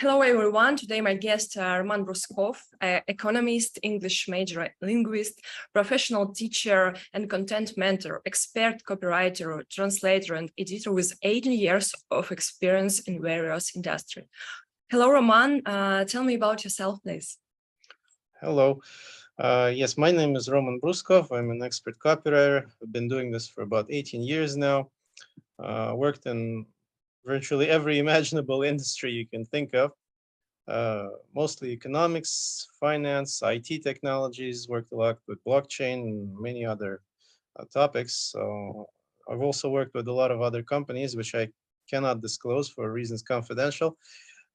Hello, everyone. Today, my guest, Roman Bruskov, economist, English major, linguist, professional teacher, and content mentor, expert copywriter, translator, and editor with 18 years of experience in various industries. Hello, Roman. Tell me about yourself, please. Hello. Yes, my name is Roman Bruskov. I'm an expert copywriter. I've been doing this for about 18 years now. Worked in virtually every imaginable industry you can think of. Mostly economics, finance, IT technologies, worked a lot with blockchain and many other topics. So I've also worked with a lot of other companies, which I cannot disclose for reasons confidential.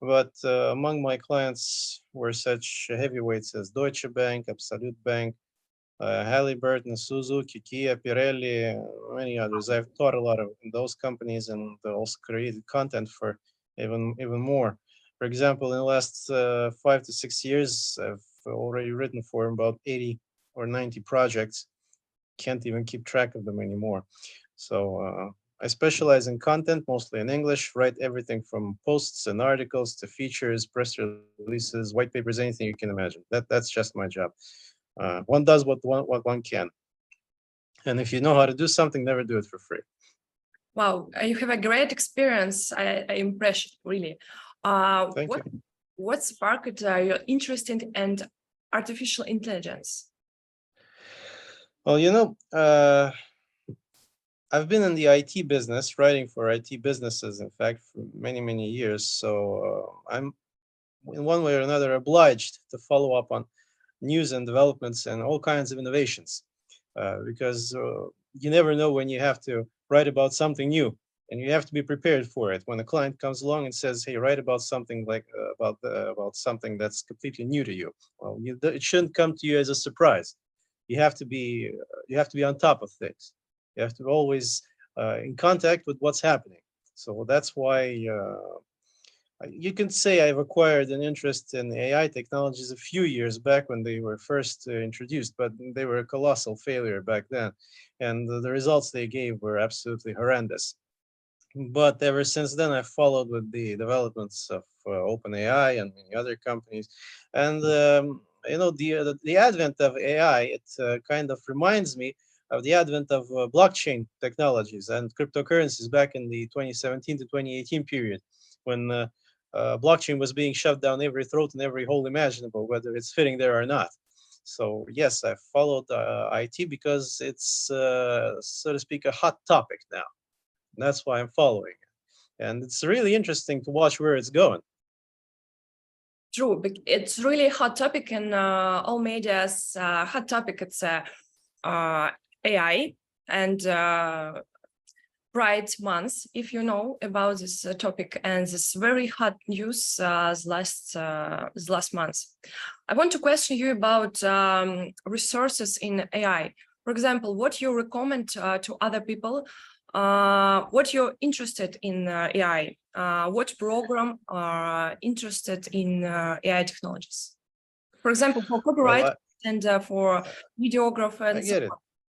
But among my clients were such heavyweights as Deutsche Bank, Absolute Bank, Halliburton, Suzuki, Kia, Pirelli, many others. I've taught a lot of those companies and also created content for even more. For example, in the last 5 to 6 years, I've already written for about 80 or 90 projects. Can't even keep track of them anymore. So I specialize in content, mostly in English, write everything from posts and articles to features, press releases, white papers, anything you can imagine. That's just my job. One does what one can. And if you know how to do something, never do it for free. Wow, you have a great experience. I impressed, really. Thank you. What sparked your interest in and artificial intelligence? Well, I've been in the IT business, writing for IT businesses, in fact, for many, many years. So I'm, in one way or another, obliged to follow up on news and developments and all kinds of innovations, because you never know when you have to write about something new, and you have to be prepared for it. When a client comes along and says, "Hey, write about something like about something that's completely new to you," well, it shouldn't come to you as a surprise. You have to be on top of things. You have to always in contact with what's happening. So that's why you can say I've acquired an interest in AI technologies a few years back when they were first introduced, but they were a colossal failure back then, and the results they gave were absolutely horrendous. But ever since then, I've followed with the developments of OpenAI and many other companies, and the advent of AI. It kind of reminds me of the advent of blockchain technologies and cryptocurrencies back in the 2017 to 2018 period, when blockchain was being shoved down every throat and every hole imaginable, whether it's fitting there or not. So yes, I've followed IT because it's, so to speak, a hot topic now. That's why I'm following it. And it's really interesting to watch where it's going. True, it's really a hot topic in all media's hot topic. It's AI and Pride Month, if you know about this topic and this very hot news last month. I want to question you about resources in AI. For example, what you recommend to other people, what you're interested in AI, what program are interested in AI technologies. For example, for copyright and for videographer. I get it.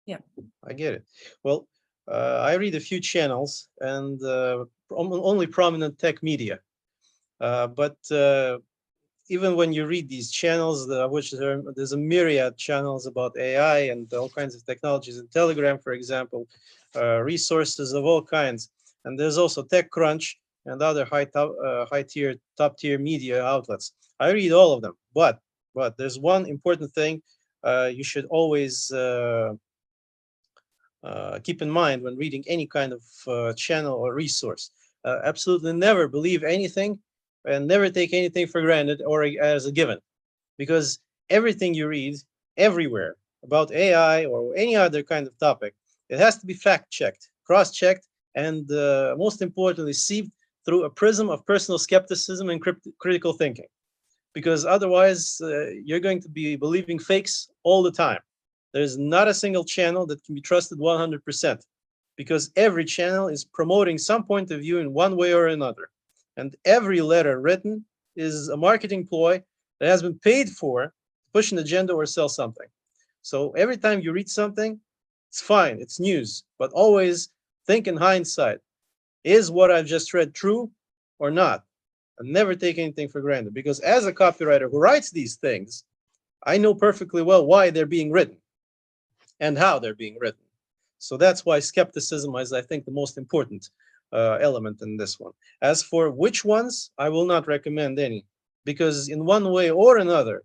Yeah, I get it. Well, I read a few channels and only prominent tech media. But even when you read these channels, there's a myriad channels about AI and all kinds of technologies. In Telegram, for example, resources of all kinds. And there's also TechCrunch and other top tier media outlets. I read all of them, but there's one important thing you should always keep in mind when reading any kind of channel or resource. Absolutely never believe anything and never take anything for granted or as a given, because everything you read everywhere about AI or any other kind of topic, it has to be fact-checked, cross-checked, and most importantly, sieved through a prism of personal skepticism and critical thinking, because otherwise you're going to be believing fakes all the time. There's not a single channel that can be trusted 100%, because every channel is promoting some point of view in one way or another. And every letter written is a marketing ploy that has been paid for to push an agenda or sell something. So every time you read something, it's fine, it's news, but always think in hindsight, is what I've just read true or not? and never take anything for granted, because as a copywriter who writes these things, I know perfectly well why they're being written and how they're being written. So that's why skepticism is, I think, the most important element in this one. As for which ones, I will not recommend any, because in one way or another,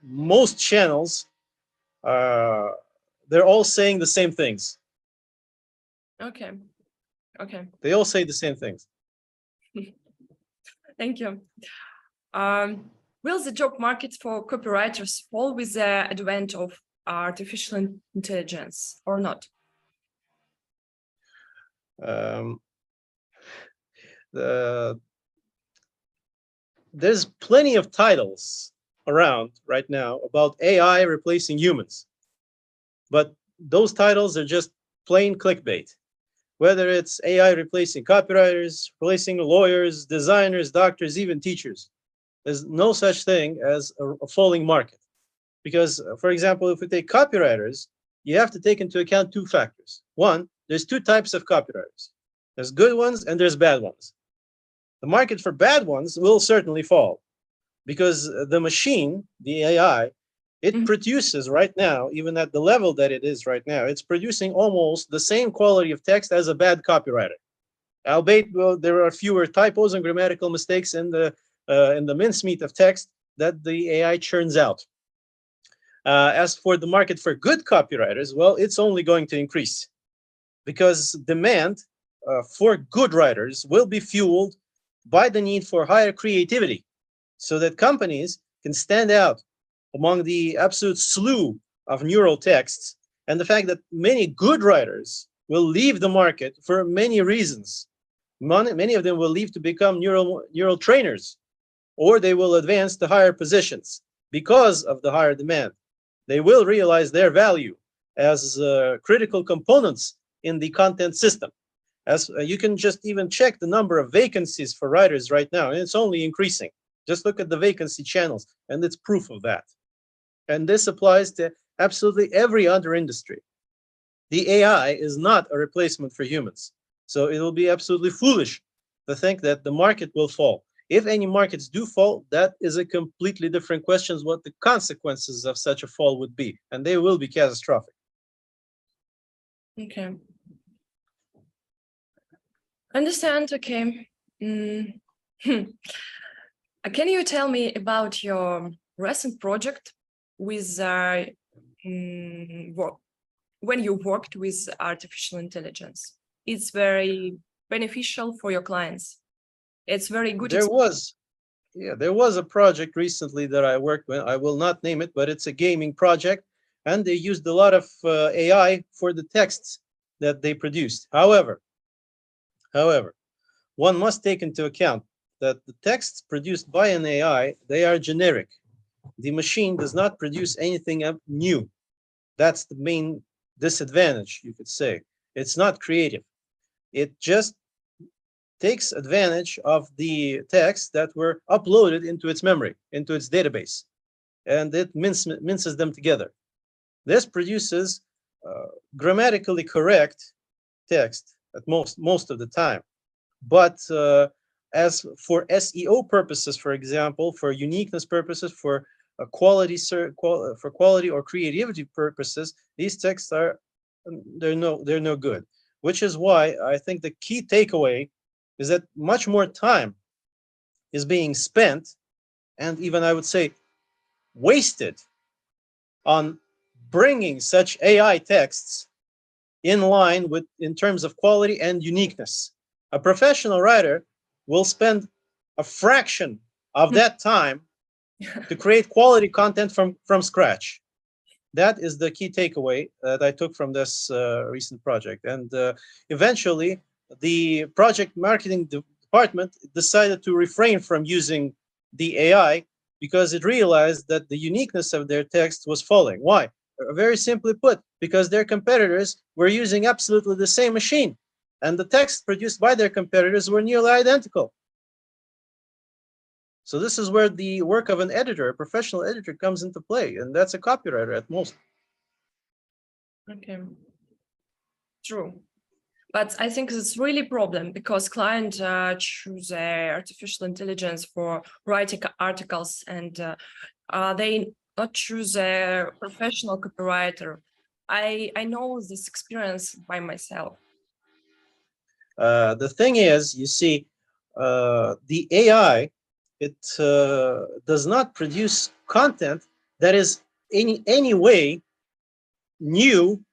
most channels, they're all saying the same things. Okay. Okay. They all say the same things. Thank you. Will the job market for copywriters fall with the advent of artificial intelligence or not? There's plenty of titles around right now about AI replacing humans, but those titles are just plain clickbait. Whether it's AI replacing copywriters, replacing lawyers, designers, doctors, even teachers, there's no such thing as a falling market. Because, for example, if we take copywriters, you have to take into account two factors. One, there's two types of copywriters. There's good ones and there's bad ones. The market for bad ones will certainly fall, because the machine, the AI, it produces right now, even at the level that it is right now, it's producing almost the same quality of text as a bad copywriter. Albeit, well, there are fewer typos and grammatical mistakes in the mincemeat of text that the AI churns out. As for the market for good copywriters, well, it's only going to increase, because demand for good writers will be fueled by the need for higher creativity, so that companies can stand out among the absolute slew of neural texts, and the fact that many good writers will leave the market for many reasons. Many of them will leave to become neural trainers, or they will advance to higher positions because of the higher demand. They will realize their value as critical components in the content system. As you can just even check the number of vacancies for writers right now, and it's only increasing. Just look at the vacancy channels, and it's proof of that. And this applies to absolutely every other industry. The AI is not a replacement for humans. So it will be absolutely foolish to think that the market will fall. If any markets do fall, that is a completely different question, what the consequences of such a fall would be, and they will be catastrophic. Okay. Understand. Okay. Can you tell me about your recent project with when you worked with artificial intelligence? It's very beneficial for your clients. It's very good. There was a project recently that I worked with. I will not name it, but it's a gaming project, and they used a lot of AI for the texts that they produced. However, one must take into account that the texts produced by an AI, they are generic. The machine does not produce anything new. That's the main disadvantage, you could say. It's not creative. It just takes advantage of the texts that were uploaded into its memory, into its database, and it minces them together. This produces grammatically correct text at most of the time. But as for SEO purposes, for example, for uniqueness purposes, for quality or creativity purposes, these texts they're no good. Which is why I think the key takeaway is that much more time is being spent, and even I would say wasted, on bringing such AI texts in line with in terms of quality and uniqueness. A professional writer will spend a fraction of that time to create quality content from scratch. That is the key takeaway that I took from this recent project. And eventually, the project marketing department decided to refrain from using the AI because it realized that the uniqueness of their text was falling. Why? Very simply put, because their competitors were using absolutely the same machine, and the texts produced by their competitors were nearly identical. So this is where the work of an editor, a professional editor, comes into play, and that's a copywriter at most. Okay. True. But I think it's really a problem because clients choose artificial intelligence for writing articles, and they not choose a professional copywriter. I know this experience by myself. The thing is, you see, the AI, it does not produce content that is any way new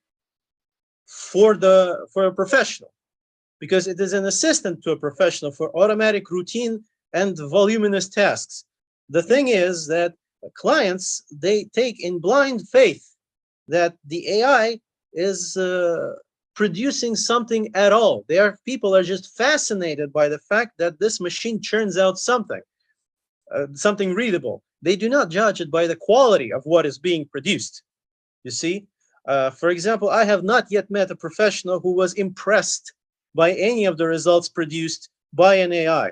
for a professional, because it is an assistant to a professional for automatic, routine, and voluminous tasks. The thing is that clients, they take in blind faith that the AI is producing something at all. People are just fascinated by the fact that this machine churns out something, something readable. They do not judge it by the quality of what is being produced. You see, for example, I have not yet met a professional who was impressed by any of the results produced by an AI,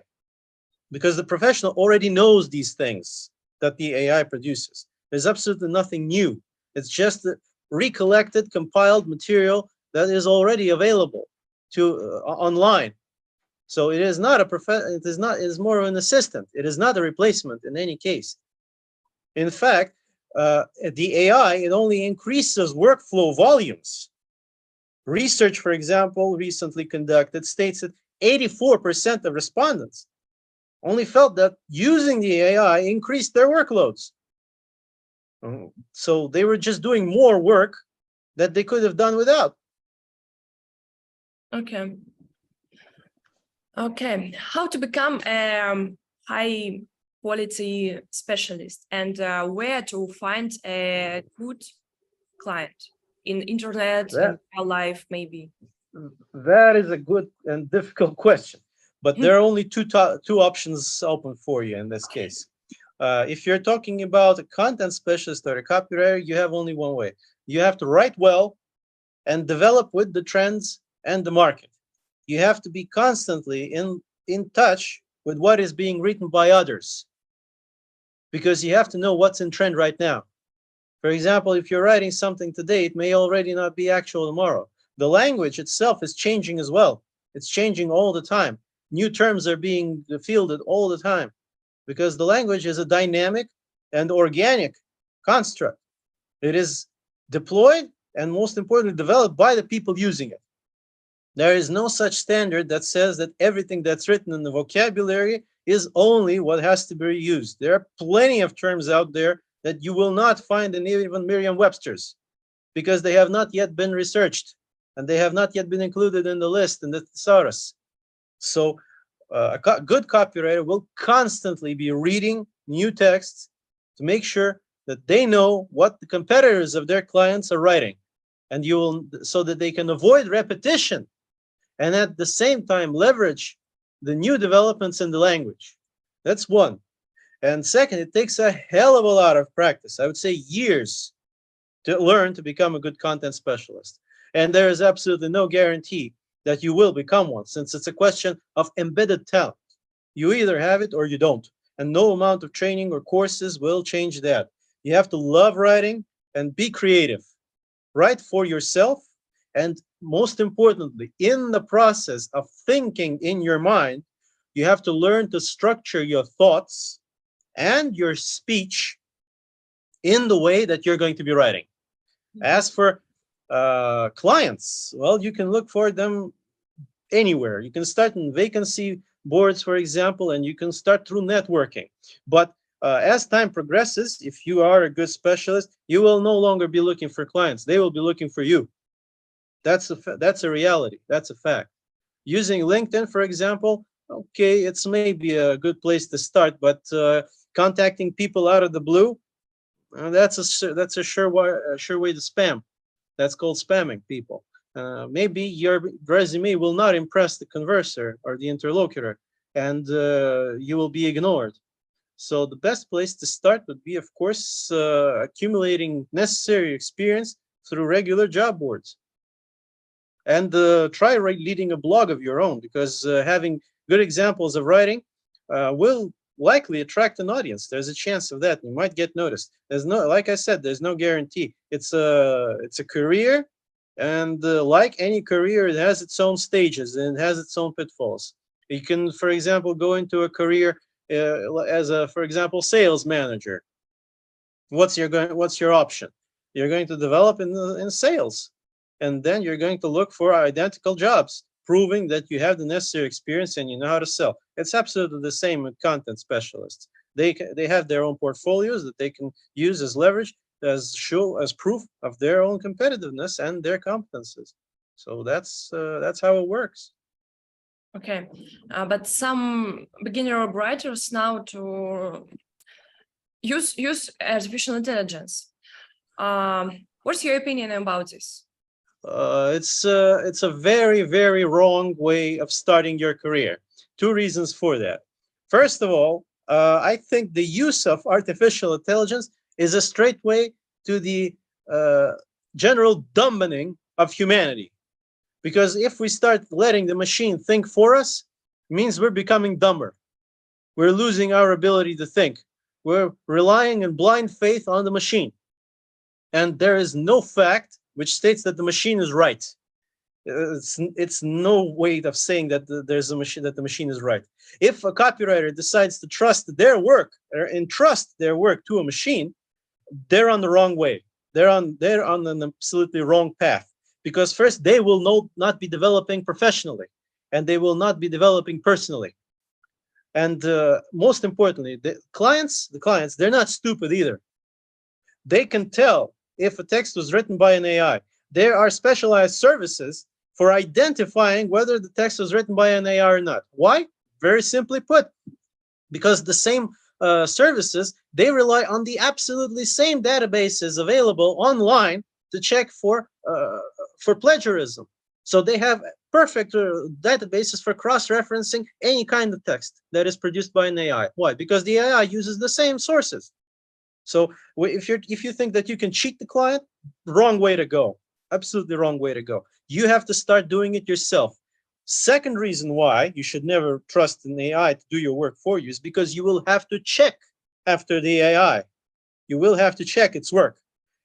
because the professional already knows these things that the AI produces. There's absolutely nothing new. It's just recollected, compiled material that is already available to online. So it is not a it is more of an assistant. It is not a replacement in any case. In fact, the AI, it only increases workflow volumes. Research, for example, recently conducted states that 84% of respondents only felt that using the AI increased their workloads. So they were just doing more work that they could have done without. Okay. Okay. How to become a high quality specialist, and where to find a good client in internet, in real life, maybe? That is a good and difficult question, but there are only two options open for you in this case. If you're talking about a content specialist or a copywriter, you have only one way. You have to write well and develop with the trends and the market. You have to be constantly in touch with what is being written by others, because you have to know what's in trend right now. For example, if you're writing something today, it may already not be actual tomorrow. The language itself is changing as well. It's changing all the time. New terms are being fielded all the time, because the language is a dynamic and organic construct. It is deployed and, most importantly, developed by the people using it. There is no such standard that says that everything that's written in the vocabulary is only what has to be used. There are plenty of terms out there that you will not find in even Merriam-Webster's, because they have not yet been researched and they have not yet been included in the list in the thesaurus. So a good copywriter will constantly be reading new texts to make sure that they know what the competitors of their clients are writing, and so that they can avoid repetition and at the same time leverage the new developments in the language. That's one. And second, it takes a hell of a lot of practice. I would say years to learn to become a good content specialist. And there is absolutely no guarantee that you will become one, since it's a question of embedded talent. You either have it or you don't. And no amount of training or courses will change that. You have to love writing and be creative. Write for yourself. And most importantly, in the process of thinking in your mind, you have to learn to structure your thoughts and your speech in the way that you're going to be writing. As for clients, well, you can look for them anywhere. You can start in vacancy boards, for example, and you can start through networking. But as time progresses, if you are a good specialist, you will no longer be looking for clients. They will be looking for you. That's a reality. That's a fact. Using LinkedIn, for example, okay, it's maybe a good place to start, but contacting people out of the blue, that's a sure way to spam. That's called spamming people. Maybe your resume will not impress the converser or the interlocutor, and you will be ignored. So the best place to start would be, of course, accumulating necessary experience through regular job boards. And try leading a blog of your own, because having good examples of writing will likely attract an audience. There's a chance of that. You might get noticed. There's no, like I said, there's no guarantee. It's a career And like any career, it has its own stages and it has its own pitfalls. You can, for example, go into a career as a, for example, sales manager. What's your option? You're going to develop in sales, and then you're going to look for identical jobs, proving that you have the necessary experience and you know how to sell. It's absolutely the same with content specialists. They have their own portfolios that they can use as leverage, as proof of their own competitiveness and their competences. So that's how it works. Okay, but some beginner writers now to use artificial intelligence. What's your opinion about this? It's a very, very wrong way of starting your career. Two reasons for that. First of all, I think the use of artificial intelligence is a straight way to the general dumbing of humanity. Because if we start letting the machine think for us, it means we're becoming dumber. We're losing our ability to think. We're relying in blind faith on the machine. And there is no fact which states that the machine is right. It's no way of saying that there's a machine, that the machine is right. If a copywriter decides to trust their work or entrust their work to a machine, they're on the wrong way. They're on an absolutely wrong path. Because first, they will not be developing professionally, and they will not be developing personally. And most importantly, the clients, they're not stupid either. They can tell if a text was written by an AI. There are specialized services for identifying whether the text was written by an AI or not. Why? Very simply put, because the same services, they rely on the absolutely same databases available online to check for plagiarism. So they have perfect databases for cross-referencing any kind of text that is produced by an AI. Why? Because the AI uses the same sources. So if you think that you can cheat the client, wrong way to go. Absolutely wrong way to go. You have to start doing it yourself. Second reason why you should never trust an AI to do your work for you is because you will have to check after the AI. You will have to check its work.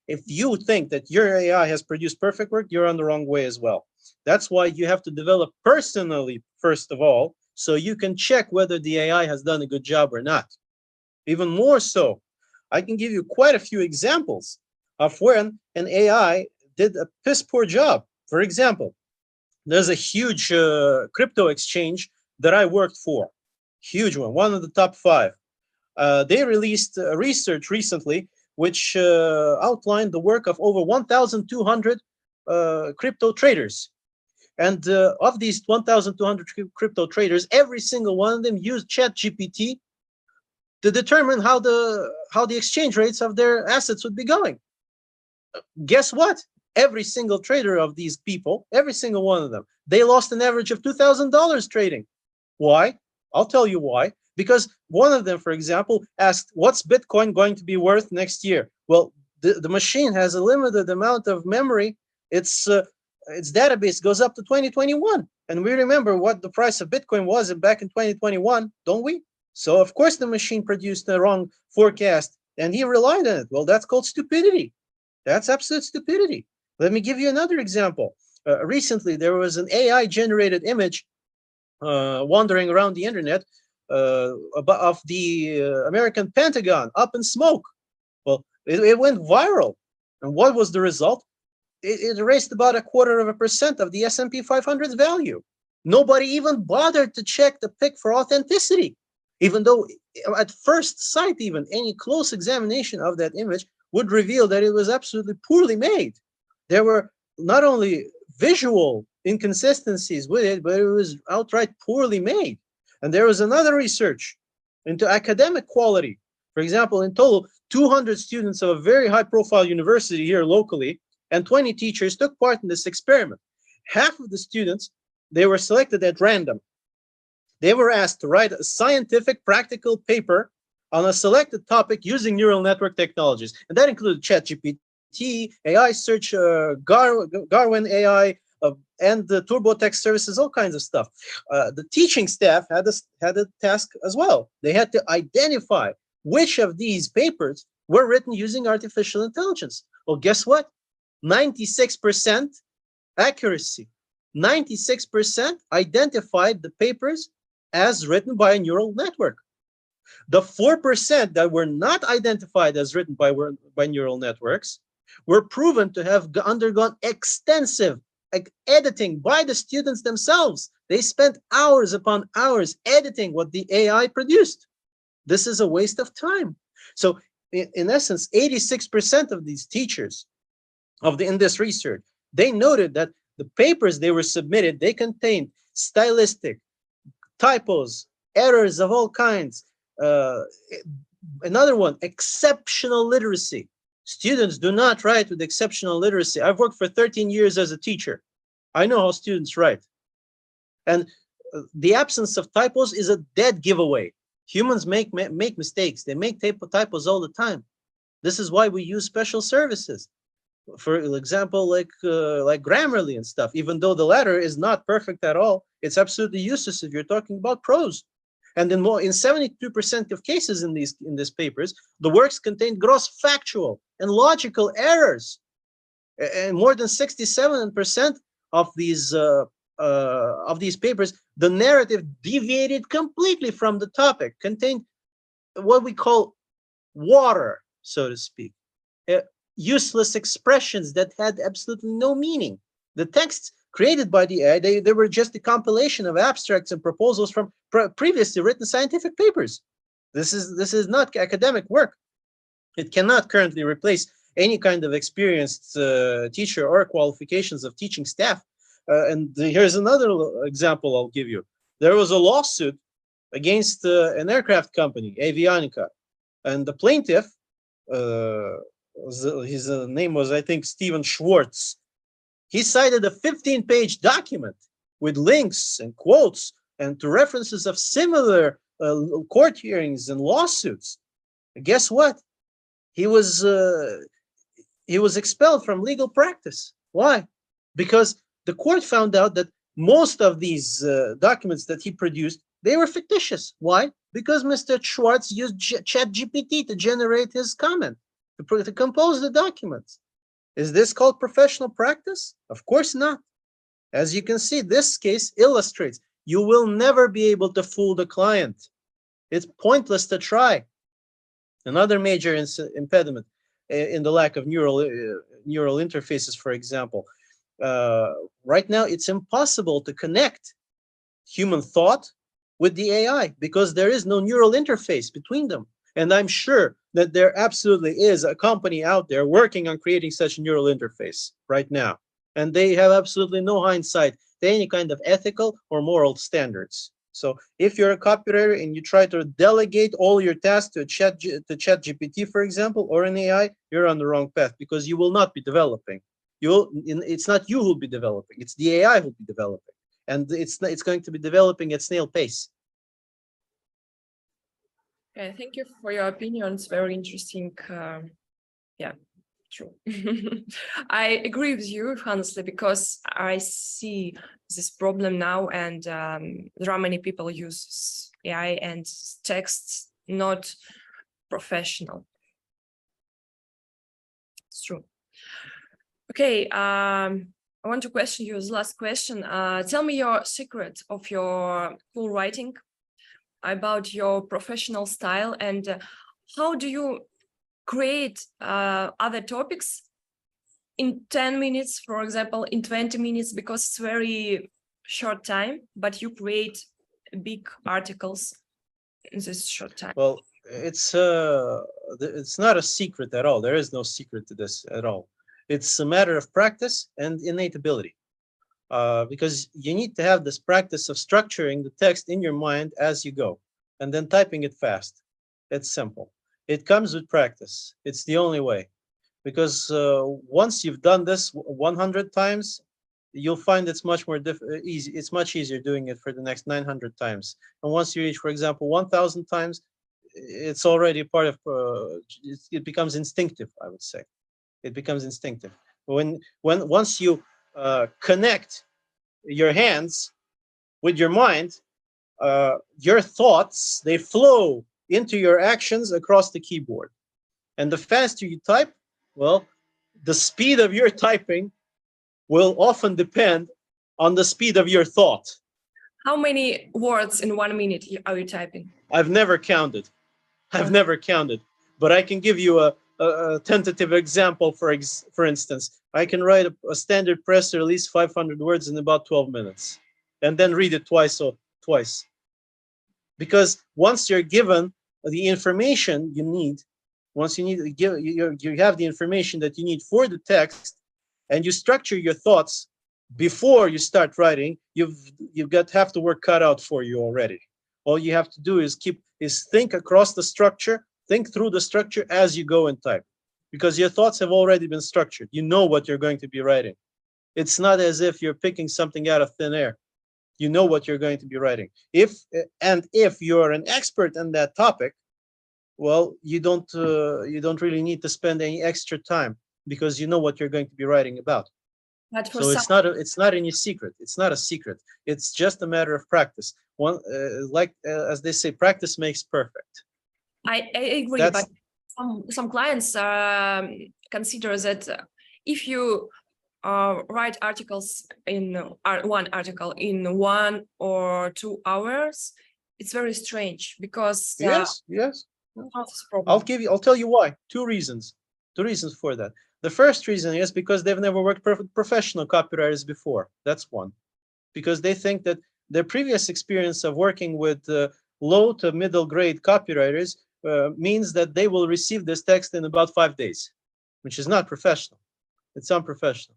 If you think that your AI has produced perfect work, you're on the wrong way as well. That's why you have to develop personally, first of all, so you can check whether the AI has done a good job or not. Even more so, I can give you quite a few examples of when an AI did a piss poor job. For example, there's a huge crypto exchange that I worked for. Huge one of the top 5. They released research recently which outlined the work of over 1,200 crypto traders. And of these 1,200 crypto traders, every single one of them used ChatGPT to determine how the exchange rates of their assets would be going. Guess what? Every single trader of these people, every single one of them, they lost an average of $2,000 trading. Why? I'll tell you why. Because one of them, for example, asked, what's Bitcoin going to be worth next year? Well, the machine has a limited amount of memory. Its database goes up to 2021. And we remember what the price of Bitcoin was back in 2021, don't we? So, of course, the machine produced the wrong forecast, and he relied on it. Well, that's called stupidity. That's absolute stupidity. Let me give you another example. Recently, there was an AI-generated image wandering around the internet of the American Pentagon up in smoke. Well, it went viral. And what was the result? It erased about 0.25% of the S&P 500's value. Nobody even bothered to check the pic for authenticity, even though at first sight, even any close examination of that image would reveal that it was absolutely poorly made. There were not only visual inconsistencies with it, but it was outright poorly made. And there was another research into academic quality. For example, in total, 200 students of a very high-profile university here locally and 20 teachers took part in this experiment. Half of the students, they were selected at random. They were asked to write a scientific practical paper on a selected topic using neural network technologies. And that included ChatGPT, AI search, Garwin AI, and the TurboText services, all kinds of stuff. The teaching staff had a task as well. They had to identify which of these papers were written using artificial intelligence. Well, guess what? 96% accuracy. 96% identified the papers as written by a neural network. The 4% that were not identified as written by neural networks were proven to have undergone extensive editing by the students themselves. They spent hours upon hours editing what the AI produced. This is a waste of time. So in essence, 86% of these teachers in this research, they noted that the papers they were submitted, they contained stylistic, typos, errors of all kinds. Another one, exceptional literacy. Students do not write with exceptional literacy. I've worked for 13 years as a teacher. I know how students write. And the absence of typos is a dead giveaway. Humans make mistakes. They make typos all the time. This is why we use special services. For example, like Grammarly and stuff. Even though the latter is not perfect at all, it's absolutely useless if you're talking about prose. And in 72% of cases in these papers, the works contain gross factual and logical errors. And more than 67% of these papers, the narrative deviated completely from the topic, contained what we call water, so to speak, useless expressions that had absolutely no meaning. The texts created by the AI, they were just a compilation of abstracts and proposals from previously written scientific papers. This is not academic work. It cannot currently replace any kind of experienced teacher or qualifications of teaching staff. And here's another example I'll give you. There was a lawsuit against an aircraft company, Avionica, and the plaintiff, his name was, I think, Steven Schwartz. He cited a 15-page document with links and quotes and to references of similar court hearings and lawsuits. And guess what? He was expelled from legal practice. Why? Because the court found out that most of these documents that he produced, they were fictitious. Why? Because Mr. Schwartz used ChatGPT to generate his comment, to compose the documents. Is this called professional practice? Of course not. As you can see, this case illustrates you will never be able to fool the client. It's pointless to try. Another major impediment in the lack of neural interfaces, for example, right now it's impossible to connect human thought with the AI because there is no neural interface between them. And I'm sure that there absolutely is a company out there working on creating such a neural interface right now. And they have absolutely no hindsight to any kind of ethical or moral standards. So if you're a copywriter and you try to delegate all your tasks to ChatGPT, for example, or an AI, you're on the wrong path because you will not be developing. It's not you who'll be developing, it's the AI who'll be developing. And it's going to be developing at snail pace. Okay, thank you for your opinion. It's very interesting. Yeah, true. I agree with you, honestly, because I see this problem now, and there are many people use AI and texts not professional. It's true. Okay, I want to question you as last question. Tell me your secret of your cool writing, about your professional style, and how do you create other topics in 10 minutes, for example, in 20 minutes, because it's very short time, but you create big articles in this short time? Well, it's not a secret at all. There is no secret to this at all. It's a matter of practice and innate ability. Because you need to have this practice of structuring the text in your mind as you go, and then typing it fast. It's simple. It comes with practice. It's the only way. Because once you've done this 100 times, you'll find it's much more easy. It's much easier doing it for the next 900 times. And once you reach, for example, 1,000 times, it's already part of. It becomes instinctive, I would say. It becomes instinctive. Once you connect your hands with your mind, your thoughts, they flow into your actions across the keyboard. And the faster you type, well, the speed of your typing will often depend on the speed of your thought. How many words in 1 minute are you typing? I've never counted. Never counted, but I can give you a tentative example. For instance, I can write a standard press release, 500 words in about 12 minutes, and then read it twice. Because once you're given the information you need, once you have the information that you need for the text, and you structure your thoughts before you start writing, have the work cut out for you already. All you have to do is think across the structure, think through the structure as you go and type, because your thoughts have already been structured. You know what you're going to be writing. It's not as if you're picking something out of thin air. You know what you're going to be writing. If you're an expert in that topic, well, you don't really need to spend any extra time, because you know what you're going to be writing about. So it's not any secret. It's not a secret. It's just a matter of practice. As they say, practice makes perfect. I agree, but some clients consider that if you write articles in one article in 1 or 2 hours, it's very strange, because yes. I'll tell you why. Two reasons for that. The first reason is because they've never worked with professional copywriters before. That's one. Because they think that their previous experience of working with low to middle grade copywriters means that they will receive this text in about 5 days, which is not professional. It's unprofessional.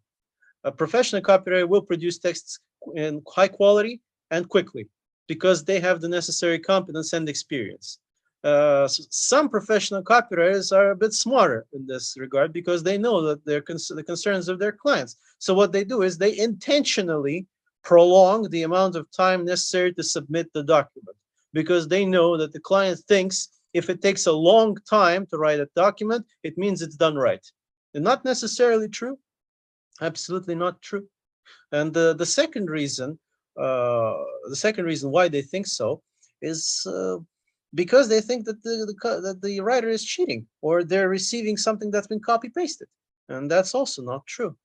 A professional copywriter will produce texts in high quality and quickly, because they have the necessary competence and experience. Some professional copywriters are a bit smarter in this regard, because they know that the concerns of their clients. So what they do is they intentionally prolong the amount of time necessary to submit the document, because they know that the client thinks if it takes a long time to write a document, it means it's done right. And not necessarily true. Absolutely not true. And the second reason why they think so is because they think that the writer is cheating, or they're receiving something that's been copy pasted, and that's also not true.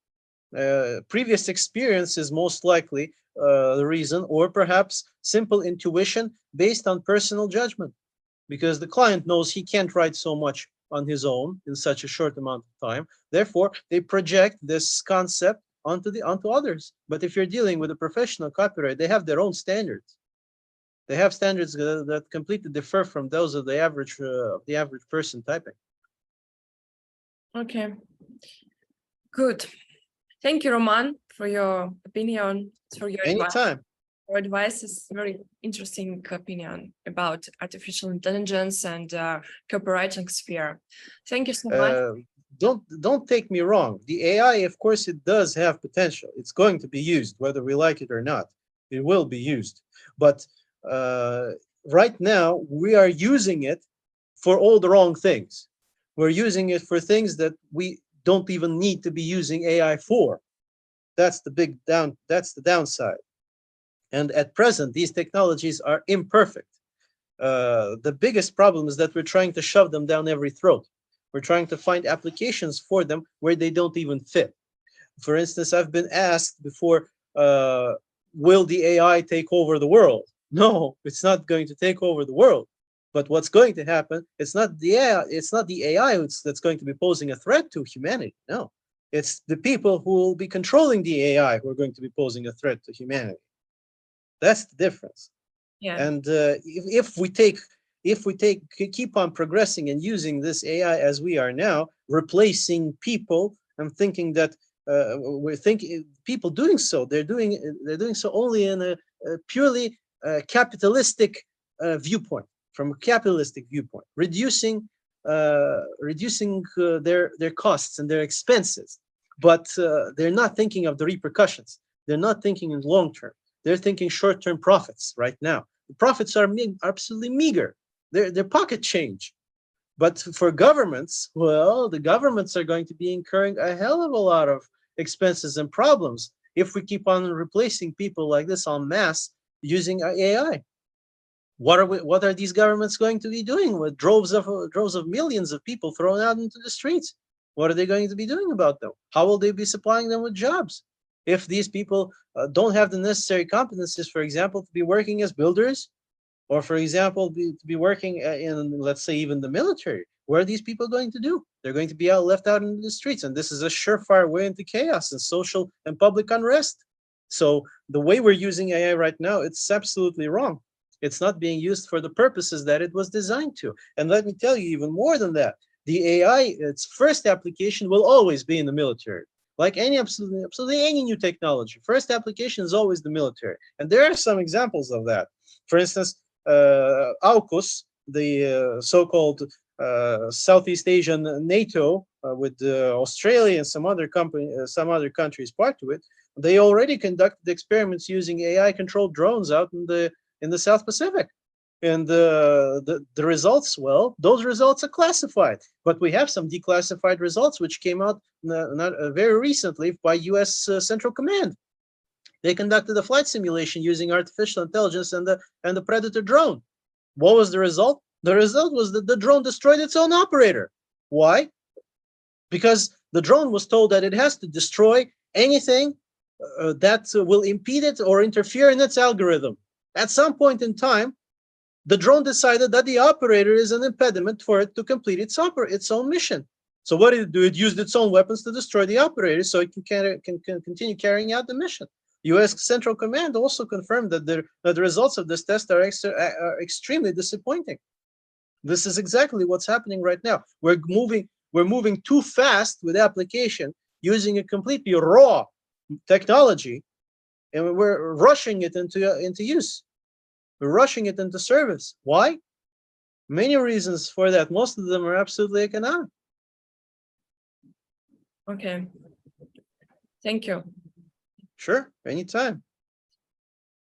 Previous experience is most likely the reason, or perhaps simple intuition based on personal judgment, because the client knows he can't write so much on his own in such a short amount of time. Therefore, they project this concept onto others. But if you're dealing with a professional copywriter, they have their own standards. They have standards that completely differ from those of the average person typing. Okay, good. Thank you, Roman, for your opinion, for your Anytime. Your advice is very interesting opinion about artificial intelligence and copywriting sphere. Thank you so much. Don't take me wrong. The AI, of course, it does have potential. It's going to be used, whether we like it or not. It will be used. But right now, we are using it for all the wrong things. We're using it for things that we don't even need to be using AI for. That's the downside. And at present, these technologies are imperfect. The biggest problem is that we're trying to shove them down every throat. We're trying to find applications for them where they don't even fit. For instance, I've been asked before, will the AI take over the world? No, it's not going to take over the world. But what's going to happen, it's not the AI that's going to be posing a threat to humanity. No, it's the people who will be controlling the AI who are going to be posing a threat to humanity. That's the difference. Yeah. And if we keep on progressing and using this AI as we are now, replacing people, and thinking that people doing so, they're doing so only in a purely capitalistic viewpoint, from a capitalistic viewpoint, reducing their costs and their expenses, but they're not thinking of the repercussions. They're not thinking in long term. They're thinking short-term profits right now. The profits are absolutely meager. They're pocket change. But for governments, well, the governments are going to be incurring a hell of a lot of expenses and problems if we keep on replacing people like this en masse using AI. What are these governments going to be doing with droves of millions of people thrown out into the streets? What are they going to be doing about them? How will they be supplying them with jobs? if these people don't have the necessary competencies, for example, to be working as builders, or for example, to be working in, let's say, even the military. What are these people going to do? They're going to be left out in the streets, and this is a surefire way into chaos and social and public unrest. So the way we're using AI right now, it's absolutely wrong. It's not being used for the purposes that it was designed to. And let me tell you even more than that. The AI, its first application will always be in the military. Like absolutely any new technology, first application is always the military. And there are some examples of that. For instance, AUKUS, the so-called Southeast Asian NATO, with Australia and some other countries part to it, they already conducted experiments using AI-controlled drones out in the South Pacific. And the results, well, those results are classified, but we have some declassified results which came out not very recently by U.S. Central Command. They conducted a flight simulation using artificial intelligence and the Predator drone. What was the result? The result was that the drone destroyed its own operator. Why? Because the drone was told that it has to destroy anything that will impede it or interfere in its algorithm. At some point in time, the drone decided that the operator is an impediment for it to complete its own mission. So what did it do? It used its own weapons to destroy the operator so it can continue carrying out the mission. U.S. Central Command also confirmed that the results of this test are extremely disappointing. This is exactly what's happening right now. We're moving too fast with application, using a completely raw technology, and we're rushing it into use. We're rushing it into service. Why? Many reasons for that. Most of them are absolutely economic. Okay. Thank you. Sure, anytime.